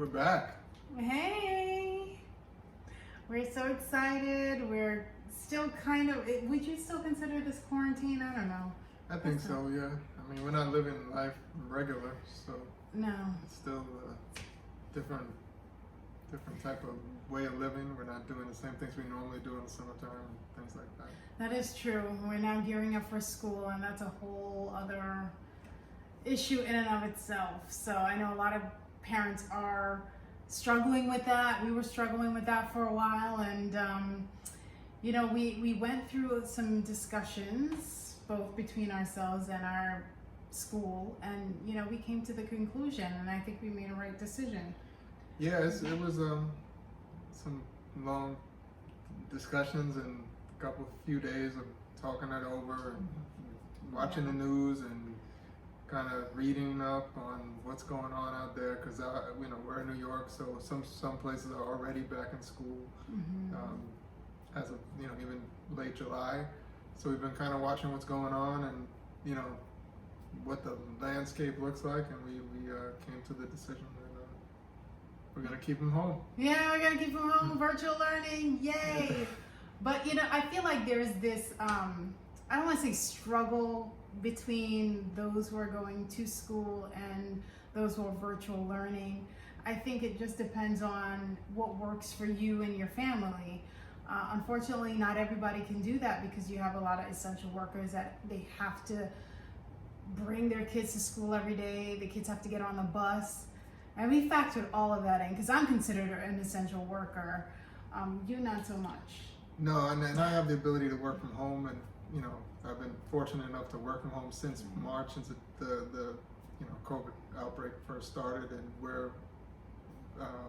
We're back. Hey, we're so excited. We're still kind of, would you still consider this quarantine? I don't know. I think so, yeah. I mean, we're not living life regular, so No. it's still a different type of way of living. We're not doing the same things we normally do in the summertime, things like that. That is true. We're now gearing up for school, and that's a whole other issue in and of itself. So I know a lot of parents are struggling with that. We were struggling with that for a while, and we went through some discussions both between ourselves and our school, and we came to the conclusion, and I think we made a right decision. Yeah, it was some long discussions and a few days of talking it over and watching the news and kind of reading up on what's going on out there, because we're in New York, so some places are already back in school as of even late July. So we've been kind of watching what's going on and what the landscape looks like, and we came to the decision that we're gonna keep them home. Yeah, we're gonna keep them home. Virtual learning, yay! But I feel like there's this I don't want to say struggle between those who are going to school and those who are virtual learning. I think it just depends on what works for you and your family. Unfortunately, not everybody can do that because you have a lot of essential workers that they have to bring their kids to school every day. The kids have to get on the bus. And we factored all of that in because I'm considered an essential worker. You not so much. No, and I have the ability to work from home, and I've been fortunate enough to work from home since March, since the COVID outbreak first started, and we're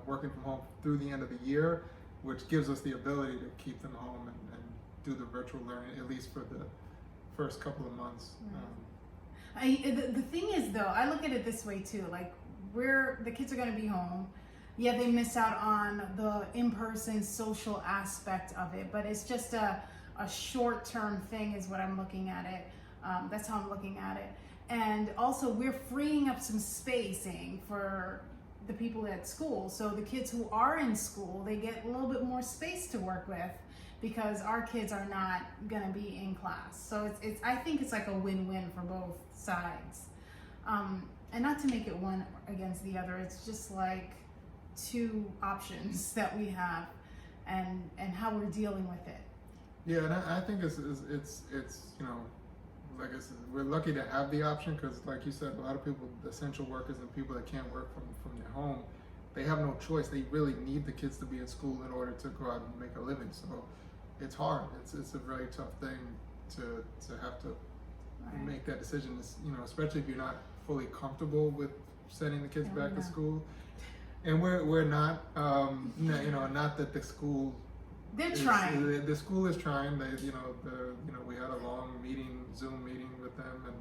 working from home through the end of the year, which gives us the ability to keep them home and do the virtual learning, at least for the first couple of months. The thing is, though, I look at it this way too. Like, the kids are going to be home. Yeah, they miss out on the in-person social aspect of it, but it's just a short-term thing is what I'm looking at it. That's how I'm looking at it. And also, we're freeing up some spacing for the people at school. So the kids who are in school, they get a little bit more space to work with because our kids are not going to be in class. So I think it's like a win-win for both sides. And not to make it one against the other, it's just like two options that we have and how we're dealing with it. Yeah, and I think it's like I said, we're lucky to have the option because, like you said, a lot of people, essential workers and people that can't work from their home, they have no choice. They really need the kids to be in school in order to go out and make a living. So it's hard. It's a very tough thing to have to make that decision. Especially if you're not fully comfortable with sending the kids back to school. And we're not, not that the school. They're trying. The school is trying. We had a long Zoom meeting with them,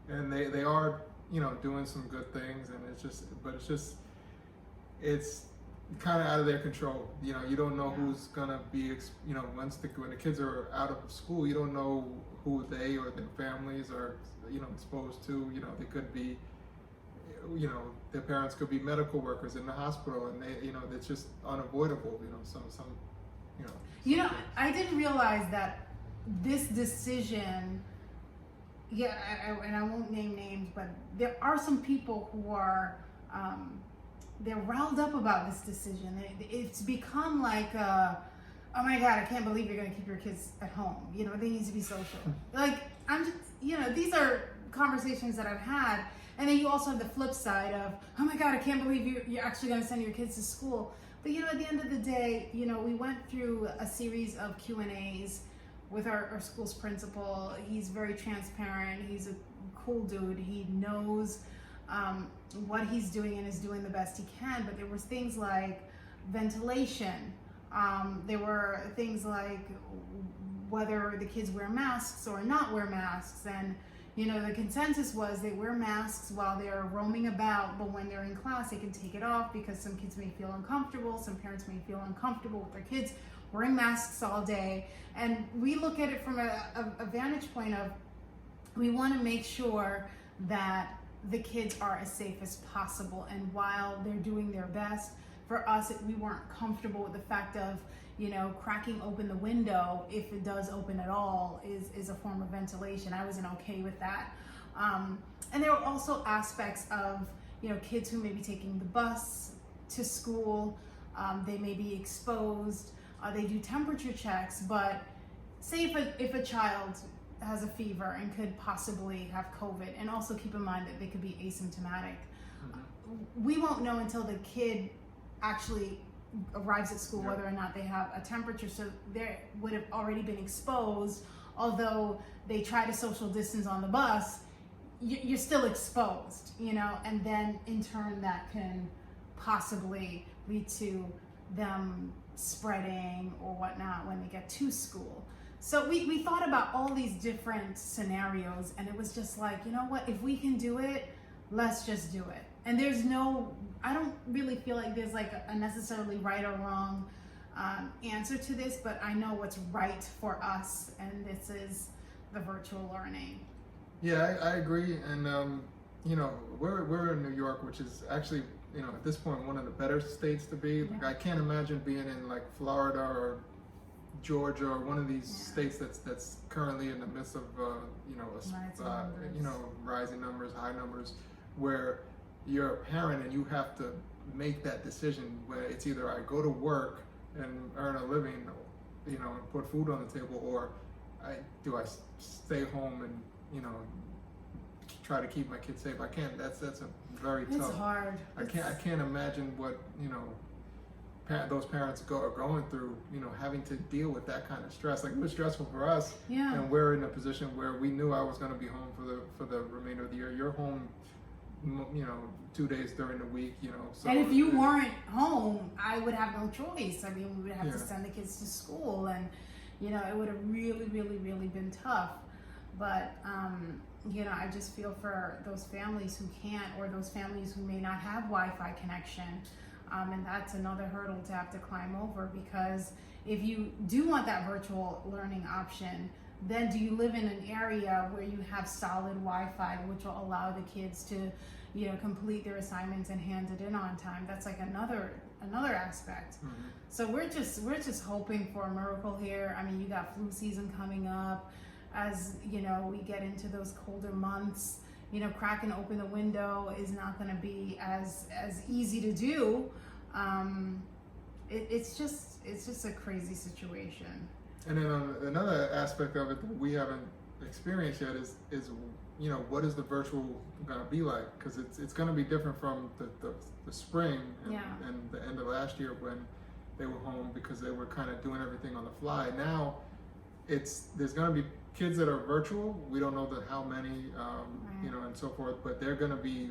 and they are, doing some good things, and it's kind of out of their control. You don't know who's gonna be, when the kids are out of school, you don't know who they or their families are, exposed to. They could be, their parents could be medical workers in the hospital, and it's just unavoidable. I didn't realize that this decision, and I won't name names, but there are some people who are, they're riled up about this decision. It's become like, oh my God, I can't believe you're going to keep your kids at home. They need to be social. Like, I'm just, these are conversations that I've had. And then you also have the flip side of, oh my God, I can't believe you're actually going to send your kids to school. But at the end of the day, we went through a series of Q&As with our school's principal. He's very transparent. He's a cool dude. He knows what he's doing and is doing the best he can. But there was things like ventilation. There were things like whether the kids wear masks or not wear masks. And the consensus was they wear masks while they're roaming about, but when they're in class, they can take it off because some kids may feel uncomfortable. Some parents may feel uncomfortable with their kids wearing masks all day. And we look at it from a vantage point of, we want to make sure that the kids are as safe as possible. And while they're doing their best, for us, we weren't comfortable with the fact of, cracking open the window, if it does open at all, is a form of ventilation. I wasn't okay with that. And there were also aspects of, kids who may be taking the bus to school, they may be exposed, they do temperature checks, but say if a child has a fever and could possibly have COVID, and also keep in mind that they could be asymptomatic. We won't know until the kid actually arrives at school whether or not they have a temperature, so they would have already been exposed. Although they try to social distance on the bus, you're still exposed, and then in turn that can possibly lead to them spreading or whatnot when they get to school. So we thought about all these different scenarios, and it was just like, what, if we can do it, let's just do it. And I don't really feel like there's like a necessarily right or wrong answer to this, but I know what's right for us, and this is the virtual learning. Yeah, I agree. And, we're in New York, which is actually, at this point, one of the better states to be. Like, I can't imagine being in like Florida or Georgia or one of these states that's currently in the midst of, rising numbers, high numbers, where you're a parent and you have to make that decision where it's either I go to work and earn a living, and put food on the table, or I stay home and, try to keep my kids safe. I can't, that's a very tough. It's hard. I can't imagine what, those parents are going through, having to deal with that kind of stress. Like, it was stressful for us. Yeah. And we're in a position where we knew I was going to be home for the remainder of the year. You're home, 2 days during the week, So, and if you weren't home, I would have no choice. I mean, we would have to send the kids to school, and it would have really, really, really been tough. But I just feel for those families who can't, or those families who may not have Wi-Fi connection. And that's another hurdle to have to climb over, because if you do want that virtual learning option, then do you live in an area where you have solid Wi-Fi, which will allow the kids to, complete their assignments and hand it in on time? That's like another aspect. Mm-hmm. So we're just hoping for a miracle here. I mean, you got flu season coming up. As we get into those colder months, cracking open the window is not going to be as easy to do. It's just a crazy situation. And then another aspect of it that we haven't experienced yet is what is the virtual going to be like? Because it's going to be different from the spring and the end of last year when they were home, because they were kind of doing everything on the fly. Now there's going to be kids that are virtual. We don't know how many, and so forth, but they're going to be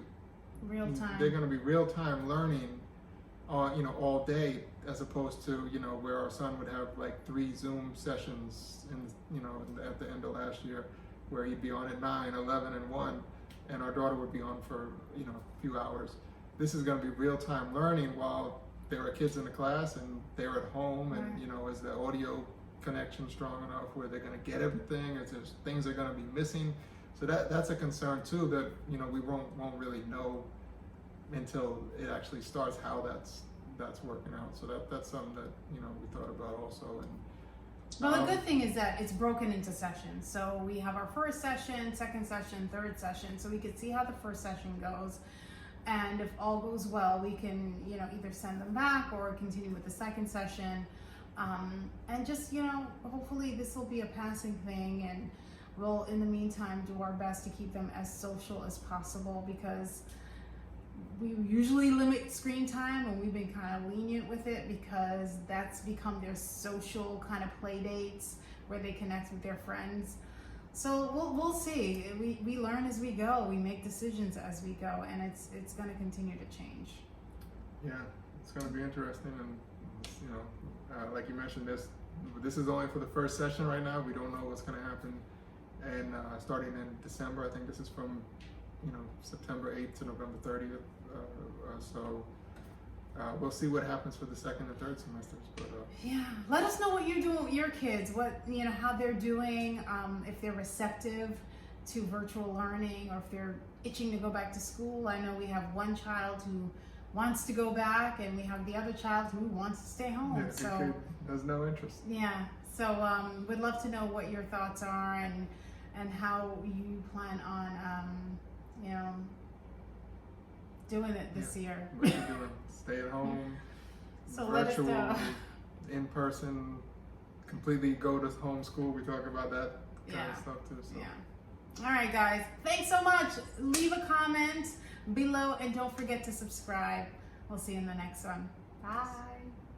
real time. They're going to be real time learning, all day, as opposed to, where our son would have like 3 Zoom sessions at the end of last year, where he'd be on at 9, 11, and 1, and our daughter would be on for, a few hours. This is going to be real time learning while there are kids in the class and they're at home, and, is the audio connection strong enough where they're going to get everything, or there's things they're going to be missing. So that's a concern too, that we won't really know until it actually starts how that's working out. So that's something that we thought about also. And well, the good thing is that it's broken into sessions. So we have our first session, second session, third session, so we could see how the first session goes. And if all goes well, we can either send them back or continue with the second session. And just, hopefully this will be a passing thing, and we'll, in the meantime, do our best to keep them as social as possible, because we usually limit screen time, and we've been kind of lenient with it, because that's become their social kind of play dates where they connect with their friends. So we'll see. We learn as we go. We make decisions as we go, and it's going to continue to change. Yeah, it's going to be interesting, and like you mentioned, this is only for the first session right now. We don't know what's going to happen, and starting in December, I think this is from September 8th to November 30th. So we'll see what happens for the second and third semesters. But let us know what you're doing with your kids. What how they're doing. If they're receptive to virtual learning, or if they're itching to go back to school. I know we have one child who wants to go back, and we have the other child who wants to stay home. Yeah, the kid has no interest. Yeah, so we'd love to know what your thoughts are, and how you plan on, you know, doing it this year. What you doing? Stay at home, So let us virtual, know. in person, completely go to homeschool. We talk about that kind of stuff too. So. Yeah. All right, guys. Thanks so much. Leave a comment below, and don't forget to subscribe. We'll see you in the next one. Bye.